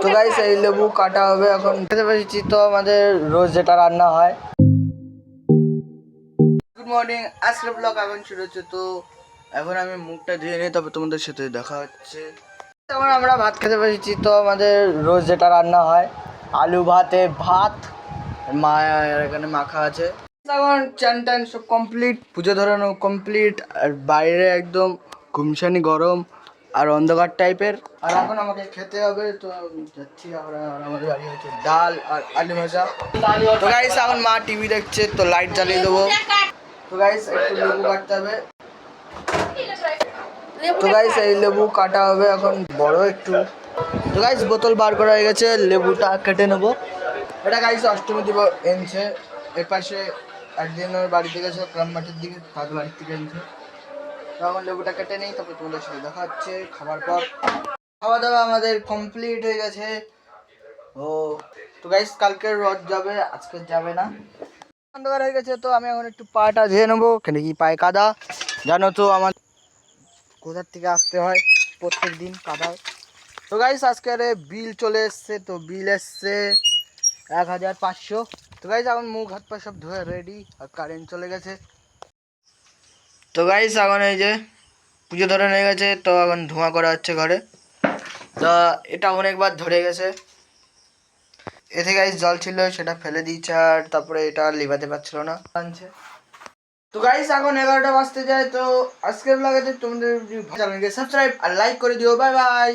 তো গাইস এই লেবু কাটা হবে, এখন খেতে পেরেছি তো আমাদের রোজ যেটা রান্না হয়। গুড মর্নিং, আজকে ব্লগ এখন শুরু হচ্ছে। তো এখন আমি মুখটা ধুয়ে নিই, তবে তোমাদের সাথে দেখা হচ্ছে। এখন আমরা ভাত খেতে পেরেছি তো আমাদের রোজ যেটা রান্না হয়, আলু ভাতে ভাত, মা এখানে মাখা আছে। এখন চান টান সব কমপ্লিট, পুজো ধরানো কমপ্লিট, আর বাইরে একদম ঘুমসানি গরম আর অন্ধকার টাইপের। আর এখন আমাকে খেতে হবে, তো যাচ্ছি আমরা। আমাদের বাড়ি হচ্ছে ডাল আর আলু ভাজা। তো গাইস এখন মা টিভি দেখছে, তো লাইট জ্বালিয়ে দেবো। তো গাইস একটু লেবু কাটতে হবে। তো গাইস এই লেবু কাটা হবে, এখন বড় একটু। তো গাইস বোতল বার করা হয়ে গেছে, লেবুটা কেটে নেবো। এটা গাইস অষ্টমী দিব এনেছে, এর পাশে একদিন ওর বাড়িতে গেছে গ্রাম মাঠের দিকে, তাদের বাড়ির থেকে এনেছে। তো এখন লেবুটা কেটে নেই, তারপর তোমাদের সাথে দেখা হচ্ছে খাবার পর। খাওয়া দাওয়া আমাদের কমপ্লিট হয়ে গেছে। ও তো গাইস কালকের রথ যাবে, আজকে যাবে না। অন্ধকার হয়ে গেছে, তো আমি এখন একটু পাটা ধুয়ে নেবো, কেন কি পায়ে কাদা। জানো তো আমার কোথার থেকে আসতে হয় প্রত্যেক দিন কাদায়। তো গাইস আজকের বিল চলে এসছে, তো বিল এসছে 1500। তো গাইস এখন মুখ হাত পা সব ধুয়ে রেডি, আর কারেন্ট চলে গেছে। তো গাইস এখন এই যে পুজো ধরে হয়ে গেছে, তো এখন ধোঁয়া করা হচ্ছে ঘরে। তো এটা অনেকবার ধরে গেছে, এতে গাইস জল ছিল সেটা ফেলে দিয়েছে, আর তারপরে এটা লিভাতে পারছিল না আনছে। তো গাইস এখন 11টা বাজতে যায়। তো আজকের ব্লগে তোমাদের চ্যানেলকে সাবস্ক্রাইব আর লাইক করে দিও। Bye bye.